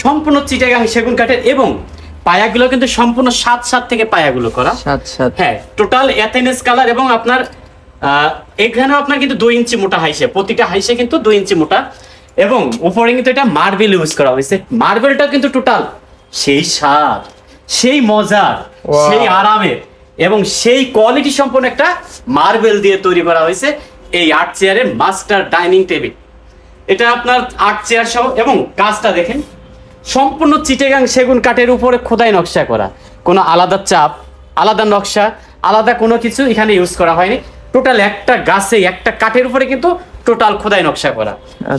সম্পূর্ণ চিটাগাং সেগুন কাঠের এবং পায়াগুলো কিন্তু সম্পূর্ণ 7 থেকে পায়াগুলো করা 7 হ্যাঁ টোটাল এথেনেস কালার এবং আপনার এখানেও আপনার কিন্তু 2 ইঞ্চি মোটা হাইসে, প্রতিটা হাইসে কিন্তু 2 ইঞ্চি মোটা এবং উপরে কিন্তু এটা মার্বেল ইউজ করা হয়েছে। মার্বেলটা কিন্তু টোটাল সেই স্বাদ, সেই মজার, সেই আরামের এবং সেই কোয়ালিটি সম্পন্ন একটা মার্বেল দিয়ে তৈরি করা হয়েছে এই 8 চেয়ারের মাস্টার ডাইনিং টেবিল। এটা আপনার 8 চেয়ার সহ এবং কাজটা দেখেন সম্পূর্ণ চিটাগাং সেগুন কাঠের উপরে খোদাই নকশা করা, কোনো আলাদা চাপ, আলাদা নকশা, আলাদা কোনো কিছু এখানে ইউজ করা হয়নি। টোটাল একটা গাছে একটা কাঠের উপরে কিন্তু টোটাল খোদাই নকশা করা,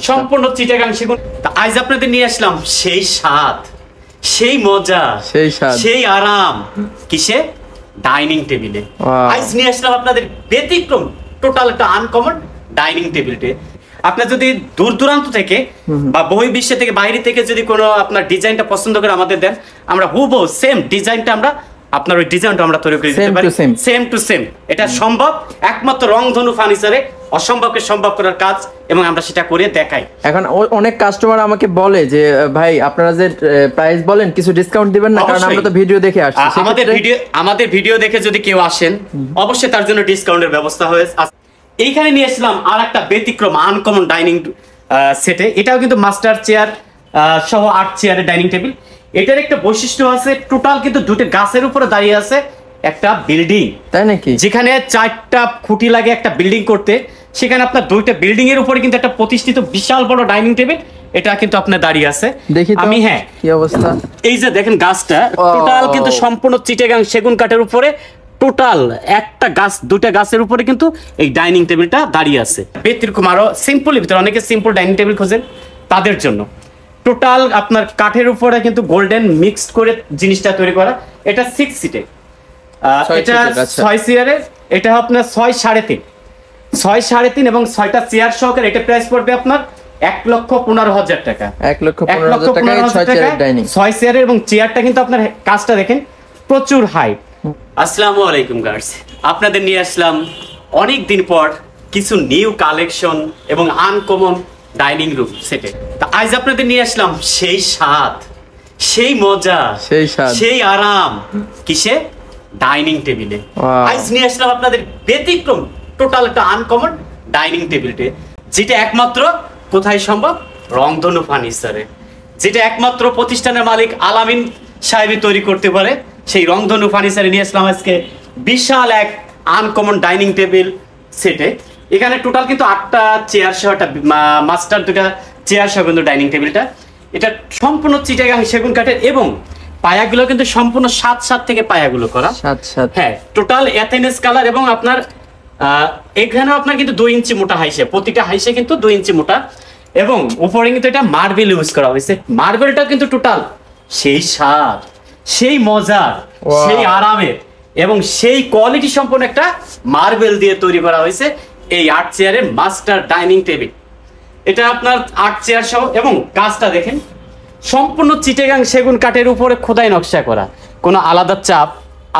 সম্পূর্ণ চিটাগাং সেগুন। আজ আপনাদের নিয়ে আসলাম সেই স্বাদ, সেই মজা, সেই আরাম কিসে ডাইনিং টেবিলে। আজ নিয়ে আসলাম আপনাদের ব্যতিক্রম টোটাল একটা আনকমন ডাইনিং টেবিলটে। আপনার যদি দূর দূরান্ত থেকে বা বহির্বিশ্ব থেকে বাইরে থেকে যদি কোনো আপনার ডিজাইনটা পছন্দ করে আমাদের দেন, আমরা হুবহু সেম ডিজাইনটা আমরা আপনার ওই ডিজাইনটা আমরা তৈরি করে দিতে পারি, সেম টু সেম। এটা সম্ভব একমাত্র রংধনু ফার্নিচারে অসম্ভবকে সম্ভব করার কাজ এবং আমরা সেটা করে দেখাই। এখন অনেক কাস্টমার আমাকে বলে যে ভাই আপনারা যে প্রাইস বলেন কিছু ডিসকাউন্ট দিবেন না, কারণ আমরা তো ভিডিও দেখে আসছি। আমাদের ভিডিও দেখে যদি কেউ আসেন অবশ্যই তার জন্য ডিসকাউন্টের ব্যবস্থা হয়েছে। এইখানে নিয়ে আসলাম আর একটা ব্যতিক্রম আনকমন ডাইনিং সেটে। এটাও কিন্তু মাস্টার চেয়ার সহ 8 চেয়ারের ডাইনিং টেবিল। এটার একটা বৈশিষ্ট্য আছে, টোটাল কিন্তু দুটো গাছের উপরে দাঁড়িয়ে আছে একটা বিল্ডিং, তাই নাকি? যেখানে 4টা খুঁটি লাগে একটা বিল্ডিং করতে, সেখানে আপনার 2টা বিল্ডিং এর উপরে কিন্তু একটা প্রতিষ্ঠিত বিশাল বড় ডাইনিং টেবিল এটা কিন্তু আপনার দাঁড়িয়ে আছে। দেখি আমি, হ্যাঁ কি অবস্থা, এই যে দেখেন গাছটা টোটাল কিন্তু সম্পূর্ণ চিটাগাং সেগুন কাঠের উপরে টোটাল একটা গাছ, 2টা গাছের উপরে কিন্তু এই ডাইনিং টেবিলটা দাঁড়িয়ে আছে। ব্যতিক্রম আরো সিম্পলের ভিতরে অনেকে সিম্পল ডাইনিং টেবিল খোঁজেন, তাদের জন্য টোটাল আপনার কাঠের উপরে কিন্তু গোল্ডেন মিক্সড করে জিনিসটা তৈরি করা। এটা 6 সিটে, এটা 6 চেয়ারের, এটা আপনার 6 সাড়ে তিন এবং 6টা চেয়ার সহকারে এটা প্রাইস পড়বে আপনার 1,15,000 টাকা। 1,15,000 টাকায় 6 চেয়ারের ডাইনিং, 6 চেয়ারের এবং চেয়ারটা কিন্তু আপনার কাজটা দেখেন প্রচুর হাই। আসসালামু আলাইকুম গার্স, আপনাদের নিয়ে আসলাম অনেক দিন পর কিছু নিউ কালেকশন এবং আনকমন ডাইনিং রুম সেটে। আজ আপনাদের নিয়ে আসলাম সেই স্বাদ, সেই মজা, সেই আরাম কিসে ডাইনিং টেবিলে। আজ নিয়ে আসলাম আপনাদের ব্যতিক্রম টোটাল একটা আনকমন ডাইনিং টেবিলটে, যেটা একমাত্র কোথায় সম্ভব রংধনু ফার্নিচারে, যেটা একমাত্র প্রতিষ্ঠানের মালিক আলামিন সাহেবই তৈরি করতে পারে। সেই রংধনু ফার্নিচারে নিয়ে আসলাম আজকে বিশাল এক আনকমন ডাইনিং টেবিল সেটে। এখানে টোটাল কিন্তু 8টা চেয়ার সহ একটা মাস্টার 2টা চেয়ার সহ কিন্তু ডাইনিং টেবিলটা। এটা সম্পূর্ণ চিটাগাং সেগুন কাঠের এবং পায়াগুলো কিন্তু সম্পূর্ণ 7 থেকে পায়াগুলো করা, হ্যাঁ টোটাল এথেনেস কালার এবং আপনার এখানেও আপনার কিন্তু 2 ইঞ্চি মোটা হাইসে, প্রতিটা হাইসে কিন্তু 2 ইঞ্চি মোটা এবং উপরে কিন্তু এটা মার্বেল ইউজ করা হয়েছে। মার্বেলটা কিন্তু টোটাল সেই স্বাদ, সেই মজার, সেই আরামের এবং সেই কোয়ালিটি সম্পন্ন একটা মার্বেল দিয়ে তৈরি করা হয়েছে এই 8 চেয়ারের মাস্টার ডাইনিং টেবিল। এটা আপনার 8 চেয়ার সহ এবং কাজটা দেখেন সম্পূর্ণ চিটাগাং সেগুন কাঠের উপরে খোদাই নকশা করা, কোনো আলাদা চাপ,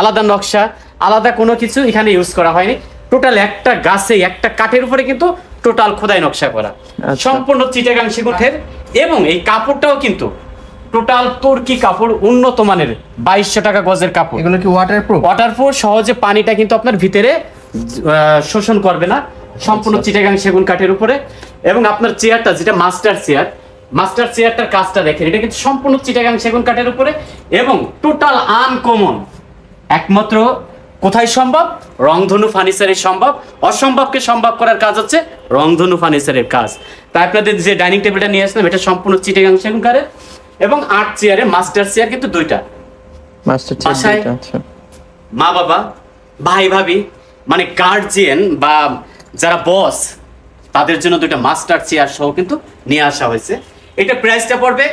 আলাদা নকশা, আলাদা কোনো কিছু এখানে ইউজ করা হয়নি। টোটাল একটা গাছে একটা কাঠের উপরে কিন্তু টোটাল খোদাই নকশা করা, সম্পূর্ণ চিটাগাং সেগুন কাঠের এবং এই কাপড়টাও কিন্তু টোটাল তুর্কি কাপড়, উন্নত মানের 2200 টাকা গজের কাপড়। এগুলো কি ওয়াটারপ্রুফ? ওয়াটারপ্রুফ, সহজে পানিটা কিন্তু আপনার ভিতরে শোষণ করবে না, সম্পূর্ণ চিটাগাং সেগুন কাঠের উপরে। এবং আপনার চেয়ারটা যেটা মাস্টার চেয়ারটার কাজটা দেখেন, এটা কিন্তু সম্পূর্ণ চিটাগাং সেগুন কাঠের উপরে এবং টোটাল আনকমন, একমাত্র কোথায় সম্ভব রংধনু ফার্নিচারের সম্ভব। অসম্ভবকে সম্ভব করার কাজ হচ্ছে রংধনু ফার্নিচারের কাজ। তাই আপনাদের যে ডাইনিং টেবিলটা নিয়ে আসলাম এটা সম্পূর্ণ চিটাগাং সেগুন কাঠের এবং 8 চেয়ারে মাস্টার চেয়ার কিন্তু 2টা। মা বাবা, ভাই ভাবি, মানে গার্জিয়ান বা যারা বস, তাদের জন্য 2টা মাস্টার চেয়ার সহ কিন্তু নিয়ে আসা হয়েছে। এটা প্রাইসটা পড়বে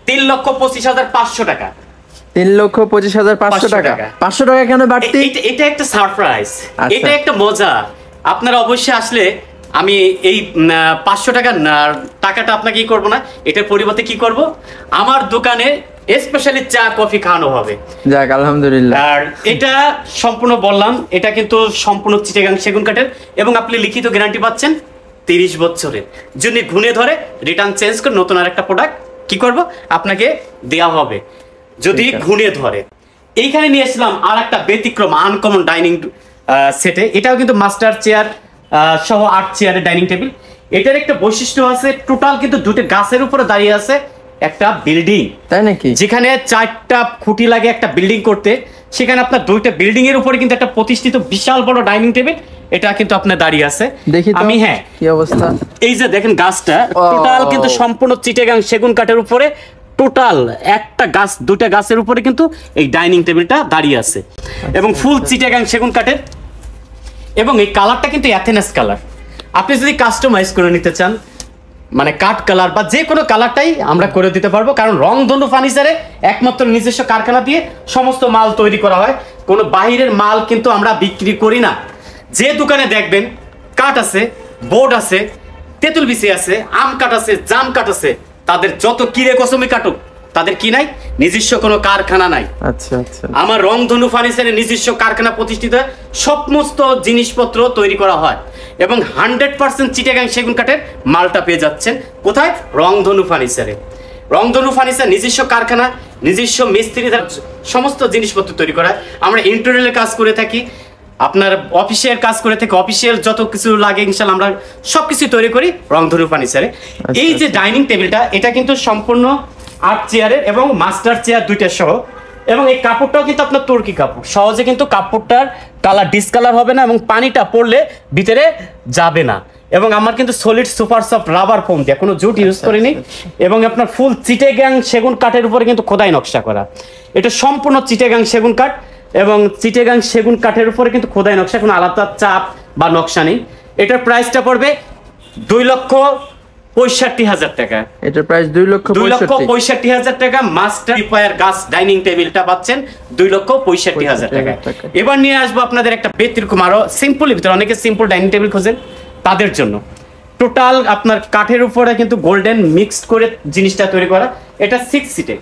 3,25,500 টাকা। 3,25,500 টাকা। 500 টাকা কেন বাড়তি? এটা একটা সারপ্রাইজ, এটা একটা মজা। আপনারা অবশ্যই আসলে আমি এই 500 টাকাটা আপনাকে কি করব না, এটার পরিবর্তে কি করব, আমার দোকানে স্পেশালি চা কফি খাওয়ানো হবে। যাক আলহামদুলিল্লাহ। আর এটা সম্পূর্ণ বললাম, এটা কিন্তু সম্পূর্ণ চিটাগাং সেগুন কাঠের এবং আপনি লিখিত গ্যারান্টি পাচ্ছেন 30 বছরের। যদি ঘুরে ধরে রিটার্ন চেঞ্জ করে নতুন আরেকটা প্রোডাক্ট কি করব আপনাকে দেয়া হবে যদি ঘুরে ধরে। এইখানে নিয়ে আসলাম আর একটা ব্যতিক্রম আনকমন ডাইনিং সেটে। এটাও কিন্তু মাস্টার চেয়ার সহ 8 চেয়ারের ডাইনিং টেবিল। এটার একটা বৈশিষ্ট্য আছে, টোটাল কিন্তু দুটো গাছের উপরে দাঁড়িয়ে আছে একটা বিল্ডিং, তাই নাকি? যেখানে 4টা খুঁটি লাগে একটা বিল্ডিং করতে, সেখানে আপনার 2টা বিল্ডিং এর উপরে কিন্তু একটা প্রতিষ্ঠিত বিশাল বড় ডাইনিং টেবিল এটা কিন্তু আপনার দাঁড়িয়ে আছে। দেখি আমি হ্যাঁ কি অবস্থা। এই যে দেখেন গাছটা টোটাল কিন্তু সম্পূর্ণ চিটাগাং সেগুন কাঠের উপরে, টোটাল একটা গাছ 2টা গাছের উপরে কিন্তু এই ডাইনিং টেবিলটা দাঁড়িয়ে আছে এবং ফুল চিটাগাং সেগুন কাঠের। এবং এই কালারটা কিন্তু অ্যাথেনাস কালার। আপনি যদি কাস্টমাইজ করে নিতে চান মানে কাঠ কালার বা যে কোনো কালারটাই আমরা করে দিতে পারবো, কারণ রংধনু ফার্নিচারে একমাত্র নিজস্ব কারখানা দিয়ে সমস্ত মাল তৈরি করা হয়, কোনো বাহিরের মাল কিন্তু আমরা বিক্রি করি না। যে দোকানে দেখবেন কাঠ আছে, বোর্ড আছে, তেঁতুল বিচি আছে, আম কাঠ আছে, জাম কাঠ আছে, তাদের যত কিরে কসমি কাটুক তাদের কি নাই, নিজস্ব কোনো কারখানা নাই। আচ্ছা আচ্ছা। আমার রংধনু ফার্নিচারে নিজস্ব কারখানা প্রতিষ্ঠিত, সমস্ত জিনিসপত্র তৈরি করা হয় এবং 100% চিটাগাং সেগুন কাঠের মালটা পেয়ে যাচ্ছেন কোথায়? রংধনু ফার্নিচারে। রংধনু ফার্নিচার নিজস্ব কারখানা, নিজস্ব মিস্ত্রি সমস্ত জিনিসপত্র তৈরি করা হয়। আমরা ইন্টেরিয়রের কাজ করে থাকি, আপনার অফিসিয়াল কাজ করে থাকি, অফিসিয়াল যত কিছু লাগে ইনশাআল্লাহ আমরা সবকিছু তৈরি করি রংধনু ফার্নিচারে। এই যে ডাইনিং টেবিলটা এটা কিন্তু সম্পূর্ণ 8 চেয়ারের এবং মাস্টার চেয়ার 2টা সহ, এবং এই কাপড়টাও কিন্তু আপনার তুর্কি কাপড়, সহজে কিন্তু কাপড়টার কালার ডিসকালার হবে না এবং পানিটা পড়লে ভিতরে যাবে না। এবং আমার কিন্তু solid super soft rubber foam দিয়ে কোনো জুট ইউজ করিনি এবং আপনার ফুল চিটাগাং সেগুন কাঠের উপরে কিন্তু খোদাই নকশা করা। এটা সম্পূর্ণ চিটাগাং সেগুন কাঠ এবং চিটাগাং সেগুন কাঠের উপরে কিন্তু খোদাই নকশা, কোনো আলাদা চাপ বা নকশা নেই। এটার প্রাইসটা পড়বে 2,65,000 টাকা। এটার প্রাইস 2,65,000 টাকা। মাস্টার রিপায়ার গাছ ডাইনিং টেবিলটা পাচ্ছেন 2,65,000 টাকা। এবার নিয়ে আসবো আপনাদের একটা ব্যতিক্রম আরো সিম্পল ভিতরে, অনেকে সিম্পল ডাইনিং টেবিল খোঁজেন তাদের জন্য। টোটাল আপনার কাঠের উপরে কিন্তু গোল্ডেন মিক্সড করে জিনিসটা তৈরি করা। এটা 6 সিটে,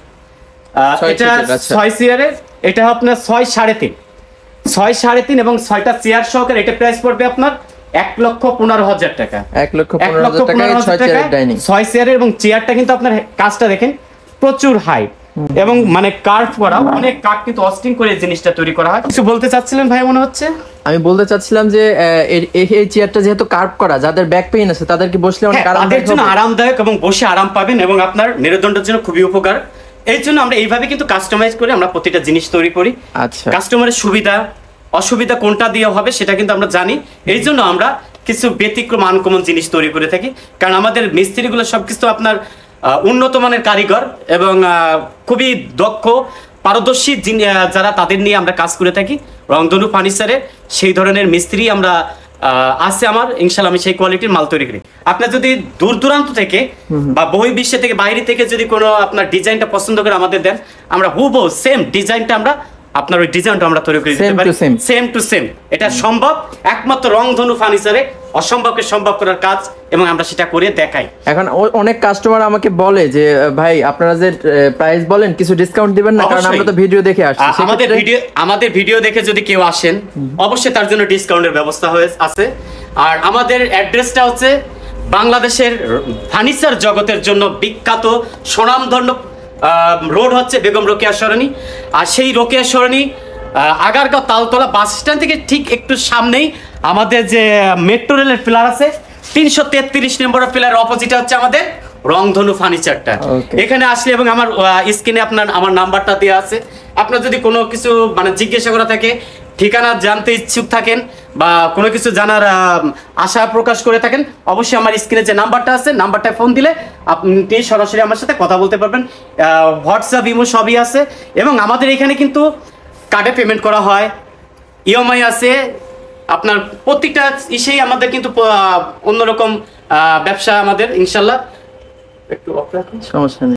এটা 6 চেয়ারের, এটা আপনার 6.5 এবং 6টা চেয়ার সহকারে এটা প্রাইস পড়বে আপনার 1,15,000 টাকা। 1,15,000 টাকা 6 চেয়ারের ডাইনিং, 6 চেয়ারের। এবং চেয়ারটা কিন্তু আপনার কাজটা দেখেন প্রচুর হাই এবং মানে কার্ভ করা, অনেক কাঠ কিন্তু অস্টিং করে জিনিসটা তৈরি করা হয়। কিছু বলতে চাচ্ছিলেন ভাই মনে হচ্ছে? আমি বলতে চাচ্ছিলাম যে এই চেয়ারটা যেহেতু কার্ভ করা, যাদের ব্যাক পেইন আছে তাদের কি বসলে অনেক আরামদায়ক, আরামদায়ক এবং বসে আরাম পাবেন এবং আপনার মেরুদণ্ডের জন্য খুবই উপকার। এই জন্য আমরা এইভাবে কিন্তু কাস্টমাইজ করে আমরা প্রতিটা জিনিস তৈরি করি। আচ্ছা, কাস্টমারের সুবিধা অসুবিধা কোনটা দিয়ে হবে সেটা কিন্তু আমরা জানি, এই জন্য আমরা কিছু ব্যতিক্রম আনকমন জিনিস তৈরি করে থাকি। কারণ আমাদের মিস্ত্রিগুলো সবকিছু আপনার উন্নত মানের কারিগর এবং খুবই দক্ষ পারদর্শী যারা, তাদের নিয়ে আমরা কাজ করে থাকি। রংধনু ফার্নিচারে সেই ধরনের মিস্ত্রি আমরা আছে আমার, ইনশাআল্লাহ আমি সেই কোয়ালিটির মাল তৈরি করি। আপনার যদি দূর দূরান্ত থেকে বা বহির্বিশ্ব থেকে বাইরে থেকে যদি কোনো আপনার ডিজাইনটা পছন্দ করে আমাদের দেন, আমরা হুবহু সেম ডিজাইনটা আমরা আপনার ওই ডিজাইনটা আমরা তৈরি করে দিতে পারি, সেম টু সেম। এটা সম্ভব একমাত্র রংধনু ফার্নিচারে, অসম্ভবকে সম্ভব করার কাজ এবং আমরা সেটা করে দেখাই। এখন অনেক কাস্টমার আমাকে বলে যে ভাই আপনারা যে প্রাইস বলেন কিছু ডিসকাউন্ট দিবেন না, কারণ আমরা তো ভিডিও দেখে আসছি। আমাদের ভিডিও দেখে যদি কেউ আসেন অবশ্যই তার জন্য ডিসকাউন্টের ব্যবস্থা আছে। আর আমাদের অ্যাড্রেসটা হচ্ছে বাংলাদেশের ফার্নিচার জগতের জন্য বিখ্যাত সুনামধন্য রোড হচ্ছে বেগম রোকেয়া সরণি। আর সেই রোকেয়া সরণি আগারগাঁও তালতলা বাস স্ট্যান্ড থেকে ঠিক একটু সামনেই আমাদের যে মেট্রো রেলের পিলার আছে 333 নম্বরের পিলারের অপোজিটে হচ্ছে আমাদের রংধনু ফার্নিচারটা। এখানে আসলে এবং আমার স্ক্রিনে আমার নাম্বারটা দেওয়া আছে, আপনার যদি কোনো কিছু মানে জিজ্ঞাসা করা থাকে, ঠিকানা জানতে ইচ্ছুক থাকেন বা কোনো কিছু জানার আশা প্রকাশ করে থাকেন, অবশ্যই আমার স্ক্রিনে যে নাম্বারটা আছে নাম্বারটায় ফোন দিলে আপনি সরাসরি আমার সাথে কথা বলতে পারবেন। হোয়াটসঅ্যাপ ইমো সবই আছে এবং আমাদের এখানে কিন্তু কার্ডে পেমেন্ট করা হয়, ইএমআই আছে। আপনার প্রত্যেকটা ইসেই আমাদের কিন্তু অন্যরকম ব্যবসা আমাদের, ইনশাল্লাহ। একটু সমস্যা নেই।